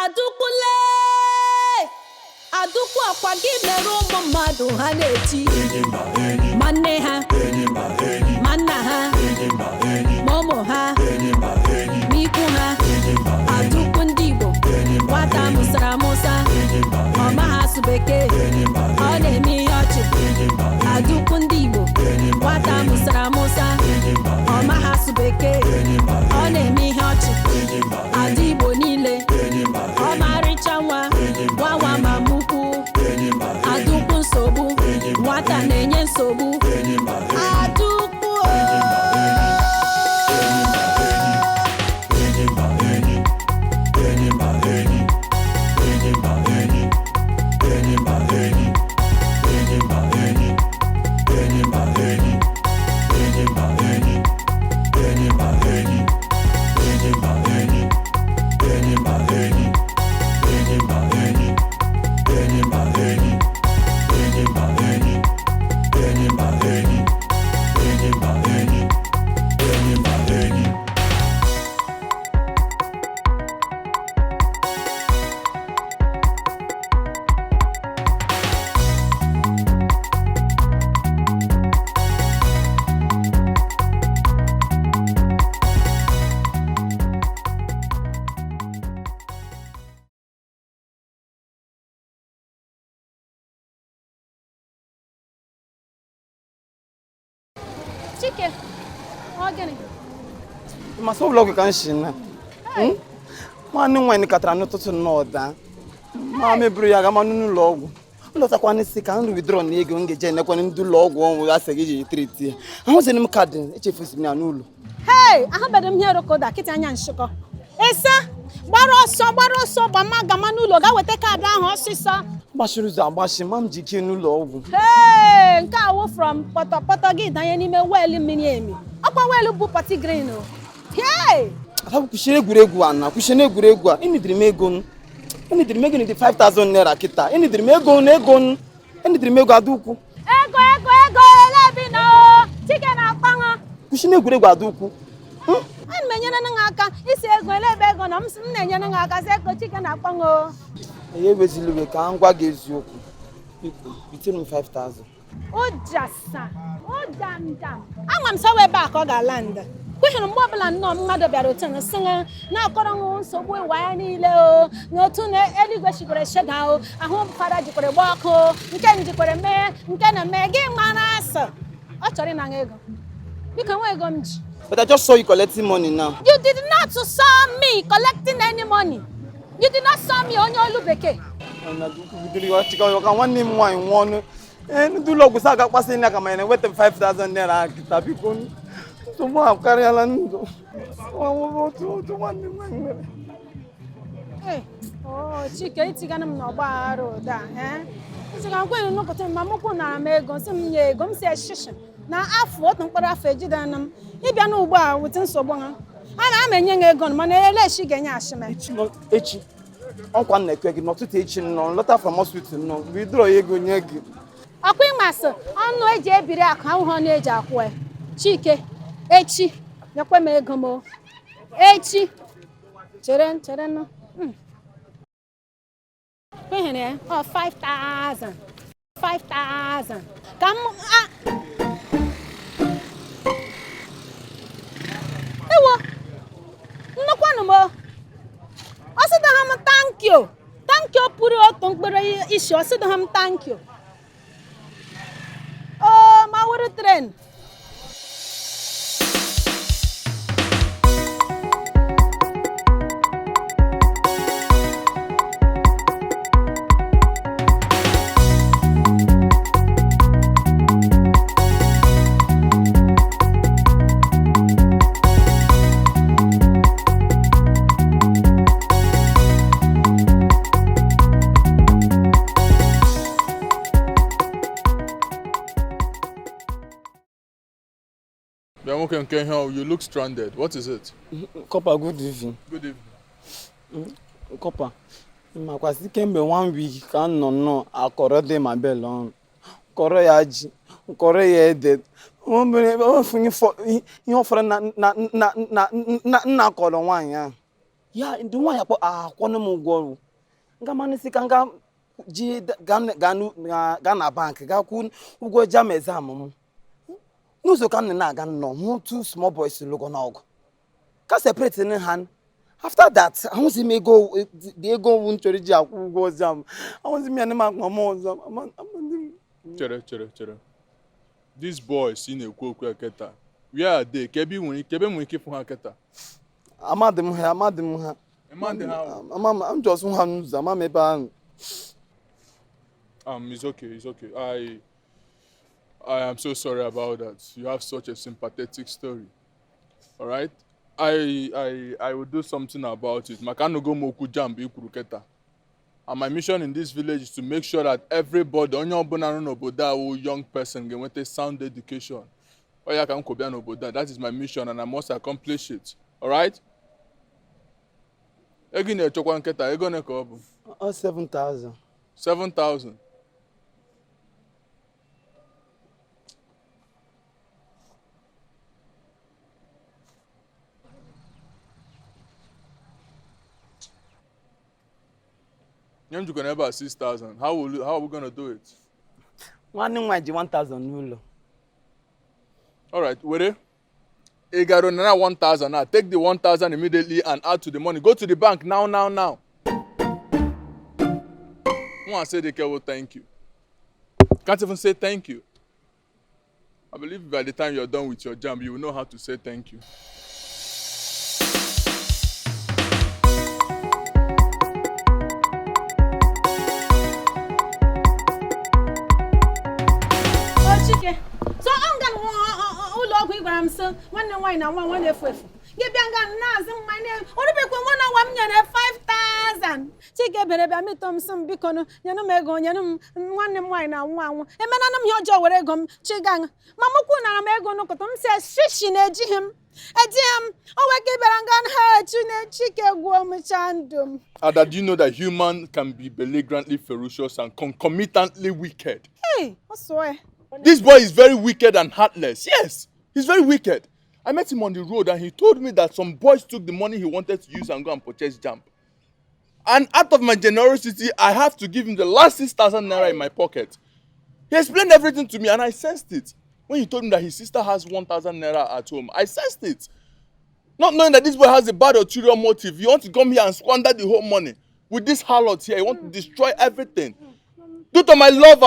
Adukule Adukwu akwa gị mere ụmụ mmadụ ha na-eti manne ha manna ha momo ha n'ikwu ha Adukwu ndị Igbo nwata mụsara amụsa ọma ha asụ bekee ọ na-eme ihe ọchị Adukwu ndị Igbo nwata mụsara amụsa ọma ha asụ bekee ọ na-eme ihe ọchị Ada Igbo niile ọmarịcha nwa nwa ma mukwu Adukwu nsogbu nwata na-enye nsogbu Adukwu Chike, ogene. Maso vlog kan shin. Ma ni nwa ni katara n'ụtụtụ n'ọda. Ma meburu ya ga ma n'ụlọ ọgwụ. Ụlọtakwa ni si ka nri withdraw na ego ngeje nekwa ndị ụlọ ọgwụ ọnwụ ya sị gị treat ya. Ahụzeni m kaadị echefusi m ya n'ụlọ. Hey, ahụbedo m ihe rokoda kịta anya nshịkọ. Esa, gbara ọsọ gama n'ụlọ ga weta kaadị ahụ ọsịsọ. Gbashiri ụzọ agbashi ma m ji ike n'ụlọ ọgwụ. Hey, nke awụ from pọtọpọtọ gị danye n'ime weelu mmiri emi. Ọkwa weelu bụ pati green o. Hey! Atabu kushire egwuregwu ana, kushire egwuregwu a. Enidiri m ego n. Enidiri m ego ni 5,000 naira kita. Enidiri m ego n. Enidiri m ego Adukwu. Ego elebi no. Chike na akpanga. Kushire egwuregwu Adukwu. An menyere na aka isi ego elebe ego na m na-enyere na aka se ego Chike na akpanga. Eye weziluwe ka ngwa gị eziokwu. Biko, bitere m 5,000. Ojasa. Odamdam. Anwa m sawe ebe a ka ọ ga-land. Kwehịrị mgbe ọbụla nnọọ mmadụ bịara otu na sịnga na-akọrọ nsogbu ịwa ya niile o n'otu na eluigwe chikwere sheda o ahụ fara jikwere gba ọkụ nke m jikwere mee nke na-eme gị mara asọ ọ chọrọ ịnanya ego biko nwa ego m ji. But I just saw you collecting money now. You did not saw me collecting any money. You did not saw me onye olu bekee. Nwanne m nwaanyị nwụọ ndị ụlọ ọgwụ sa ga-akpasị ya ka ma na-enweta m 5,000 naira kita biko nsogbu a karịala ndụ otu nwanne m nwaanyị nwere. Chike itigana m n'ọgba aghara ụda iziga nkwenye n'ụkọta ma mụkwụ nara m ego nsị m nye ego m si eshishi na afọ otu mkpụrụ afọ ejidana m ịbịa n'ugbu a weta nsogbu ha a na-ama enye ha ego mana elechi ga-enye ashime echi ọkwa nna ekwe gị n'ọtụtụ echi nọ lọta from hospital nọ withdraw ego nye gị ọkwa ịmasị ọnụ eji ebiri akụ ahụhụ ọnụ eji akwụ Chike echi nyekwe m ego m echi chere nọ kwehere 5,000 ka m ewo nnukwanụ m ọ sịdọha m thank you pụrụ otu mkpụrụ isi ọ sịdọha m thank you ma were tren. You look stranded. What is it? Copper, good evening. Good evening. Copper, makwasi kemgbe 1 week ka nọ akọrọ dị ma bel ọnụ. Kọrọ ya ji, kọrọ ya ede. O mere ihe ọfọrọ na kọrọ nwaanyị ahụ. ya ndị nwaanyị akpọ akwọnụ m ụgwọ ọrụ nga manisi ka nga ji ga na bank ga kwụ ụgwọ jam exam m n'ụzọ ka m na-aga nnọọ hụ two small boys logo n'ọgụ ka separate in hand. After that I want me go the ego won chori ji akwụ ụgwọ jam I want me anima mama ọzọ chere these boys in ekwu okwu eketa where are they kebe nwere ike fụ ha keta amadim ha I'm just one n'ụzọ ama ebe ahụ. It's okay. I am so sorry about that. You have such a sympathetic story. All right? I will do something about it. Makano go moku jam ikuru keta. And my mission in this village is to make sure that everybody, young person, get a sound education. That is my mission and I must accomplish it. All right? Egine chokwan keta, egone ko obu. 7,000. 7,000. You can never 6,000. How are we gonna do it? One 1,000 n'ụlọ. All right, wait. You got another 1,000 now. Take the 1,000 immediately and add to the money. Go to the bank now. One say the girl will thank you. Can't even say thank you. I believe by the time you're done with your jam, you will know how to say thank you. So I'm gonna gram so one wine and one if give young nas my name or be 1,000 chike bere me Thompson bikono yanu mego yanum one wine and one and manam your jaw were gum chigang mamuku na mego no kotum says shishi na him Ada, do you know that humans can be belligerently ferocious and concomitantly wicked? Hey, I swear. This boy is very wicked and heartless. Yes, he's very wicked. I met him on the road and he told me that some boys took the money he wanted to use and go and purchase jam. And out of my generosity, I have to give him the last 6,000 naira in my pocket. He explained everything to me and I sensed it. When he told me that his sister has 1,000 naira at home, I sensed it. Not knowing that this boy has a bad ulterior motive. He wants to come here and squander the whole money. With this harlot here, he wants to destroy everything. Due to my love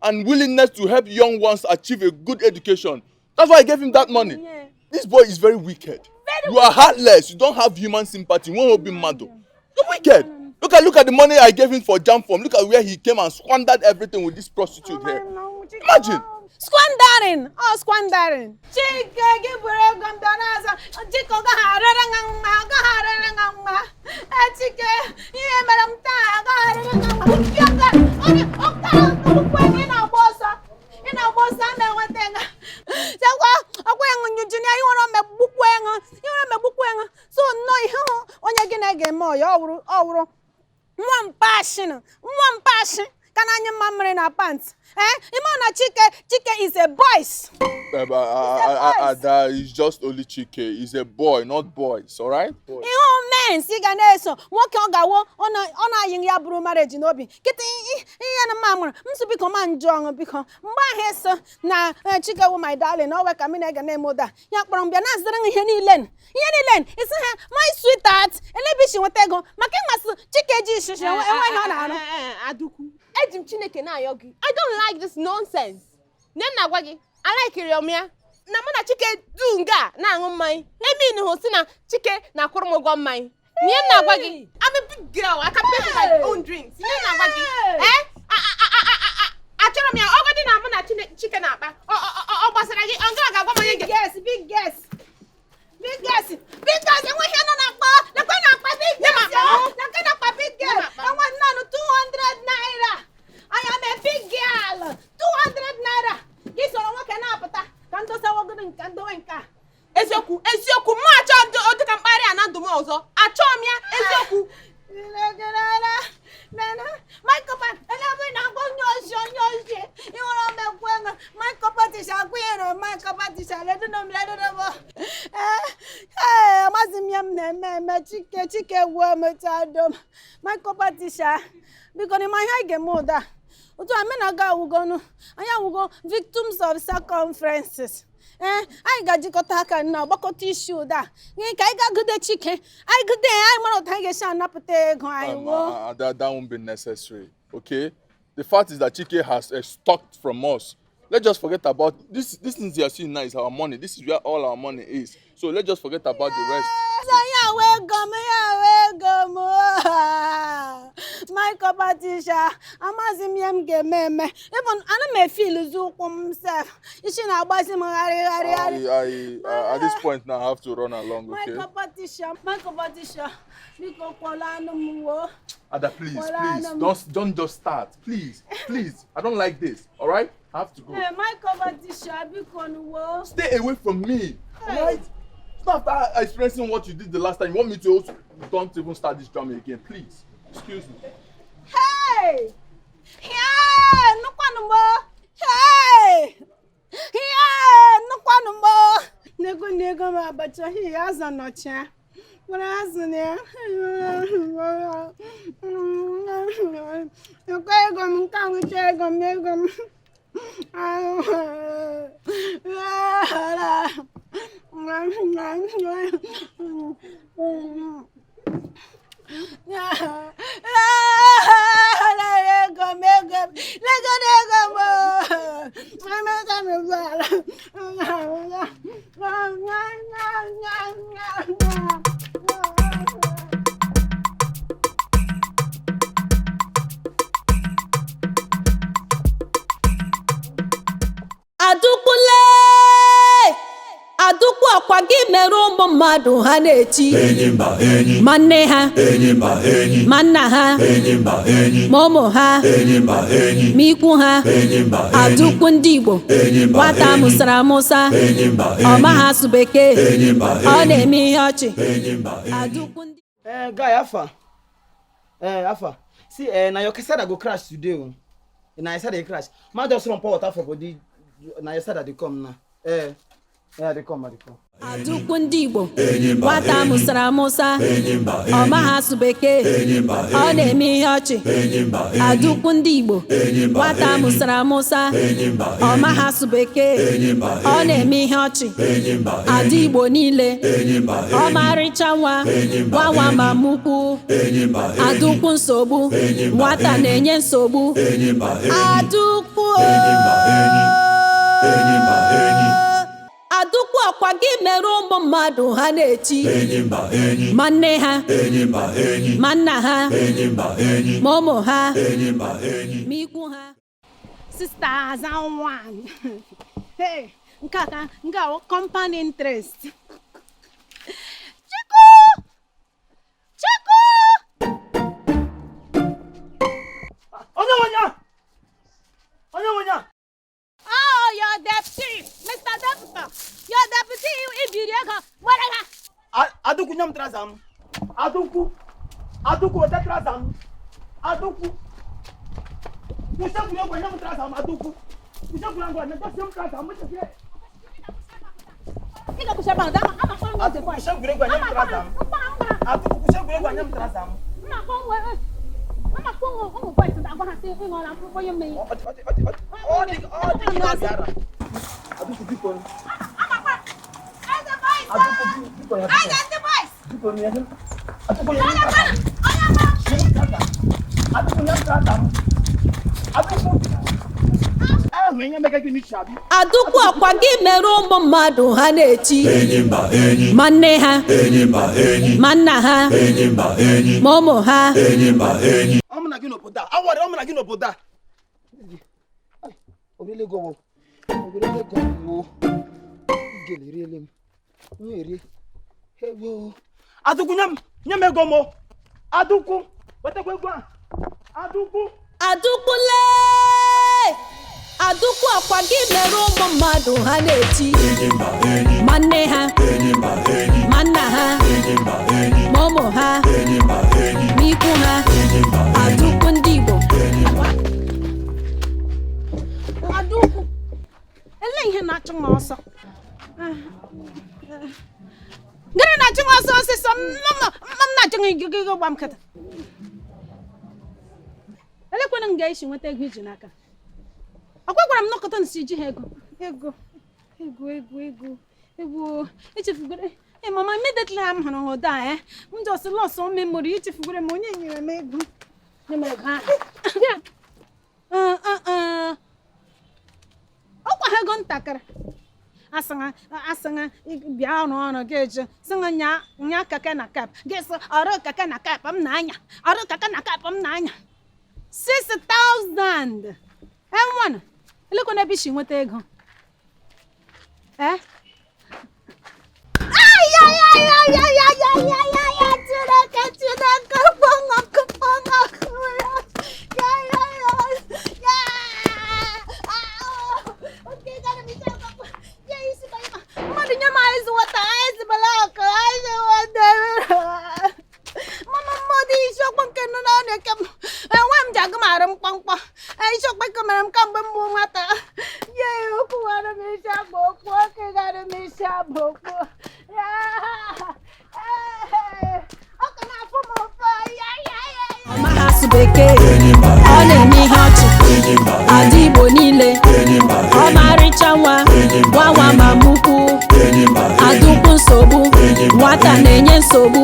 and willingness to help young ones achieve a good education. That's why I gave him that money. Yeah. This boy is very wicked. You are heartless. You don't have human sympathy. You won't be mad. You're wicked. Look at the money I gave him for jam form. Look at where he came and squandered everything with this prostitute here. Imagine. Squandering. Oh, squandering. Chika, give her a gandanaza. Chico Gaharanga. Chika, yeah, Madam one passion. Can I remember in our pants? Imana Chike is a boys. That is just only Chike. He's a boy, not boys, alright? Men, Siganeso, what can go on a young marriage in Obi. Getting in a mamma, must be command John because my hair, now Chica, my darling, over Caminaga name of that. Young Brombianas, Yenny Len, it's my sweetheart, and maybe she will take on Makimas Chike Jesus. Adaukwu. I don't like this nonsense. I like Iriomia. Namana Chike dunga na ngumai. Emi ni hosina Chike na kurmo gomai. Niem na gwagi. I'm a big girl. I can pay for my own drinks. Niem na gwagi. Achoromia ogodi na mana Chike na ba. O basara gi anga ga goma yenge. Big guess. Enwe here no na pa. Na kwa na pa big guess. Na pa big girl. I want now 200 naira. I am a big girl. 200 naira. This one what can happen? Kanto sa wago din kando enka. Eziokwu mu acho odu kan pare anadum ozo. Acho mia eziokwu. Nana, my copa, and I'm not going to show you want to make my copa is a queer, my copa is a little. Hey, Mazimiam, Chike wometadom. My competition. Because in my high game mother. Otu amenaga ugonu. Anya ugo victims of circumferences. I got jikotaka na bakoti issue da. Ni kai ga good chicken. I good day I want to take a shot up that won't be necessary. Okay? The fact is that Chike has stocked from us. Let's just forget about this. This thing you are seeing now is our money. This is where all our money is. So let's just forget about the rest. Welcome. My competition. I'm asking him game. Even I may feel himself. You should not buy him. At this point now I have to run along. Okay. My competition. Ada, please, don't just start. Please. I don't like this. All right? I have to go. My competition. Stay away from me. All right? Not after experiencing what you did the last time. You want me to also don't even start this drama again, please. Excuse me. Hey! No one more. Hey! No one more. Nego, but he has a notch. What has in there? Okay, come with Jagum. Adaukwu akwa gị mere ụmụ mmadụ ha na-eti ma nne ha ma nna ha ma ụmụ ha ma ikwu ha Adaukwu ndị Igbo nwata mụsara amụsa ọ maghị asụ bekee ọ na-eme ihe ọchị Adaukwu ndị Guy, Alpha. See, now your cassette go crash today. Now I said they crash. Man just run pour water for body. Now you said that they come now. Yeah, they come. Adaukwu ndị Igbo nwata mụsara amụsa ọ maghị asụ bekee ọ na-eme ihe ọchị Adaukwu ndị Igbo nwata mụsara amụsa ọ maghị asụ bekee ọ na-eme ihe ọchị Ada Igbo niile ọmarịcha nwa ma mukwu Adaukwu nsogbu nwata na-enye nsogbu Adaukwu Adaukwu akwa gị mere ụmụ mmadụ ha na-eti ma nne ha ma nna ha ma ụmụ ha ma ikwu ha sisters and one hey nke a compound interest Chiku Onye Oh, your deputy, Mr. Deputy. Your deputy, if you go, what Adaukwu nyam trazam. Adaukwu ota trazam. Adaukwu. Musa kuyo kwa nyam trazam Adaukwu. Musa kuyo kwa nyam trazam musa. Ika kusema ndama ama kwa ngote kwa. Musa kuyo kwa nyam trazam. Adaukwu musa kuyo kwa nyam trazam. Ama kwa wewe. Ama kwa ngo kwa tunda kwa hasi ngona kwa yeme. Adaukwu biko. Adaukwu akwa gị mere ụmụ mmadụ ha na-eti ma nne ha ma nna ha ma ụmụ ha Ọmụna gị n'obodo a. Awọrị ọmụna gị n'obodo a. Orele go. Gelirele m. Nyeri. Hewo. Adaukwu nyam ego mo. Adaukwu, wetakwa ego a. Adaukwu. Adaukwu lee. Adaukwu akwa gị mere ụmụ mmadụ ha na-eti ma nne ha ma nna ha ma ụmụ ha ma ikwu ha Adaukwu ndị Igbo Adaukwu ele ihe na-achụ m ọsọ gịnị na-achụ m ọsọ ọsịsọ go gbam kata. Elekwana m ga-esi nweta ego iji n'aka. Ọkwagwara m nọkọta nsi ji ha ego. Echefugoro. Mama, immediately I'm gonna die. I'm just lost some memory. Echefugoro m onye nyere m ego. Nye m ego ha. Ọkwa ha ego ntakịrị. Asanga bịa ọrụ ga-eje. Sanga nya kaka na kap. Ga-eso ọrụ kaka na kap m na-anya. Ọrụ kaka na kap m na-anya. 6,000. Nwana, elekwana ebe isi nweta ego. Bekee ọ na-eme ihe ọchị ada Igbo niile ọ marịcha nwa ma mukwu Adaukwu nsogbu nwata na-enye nsogbu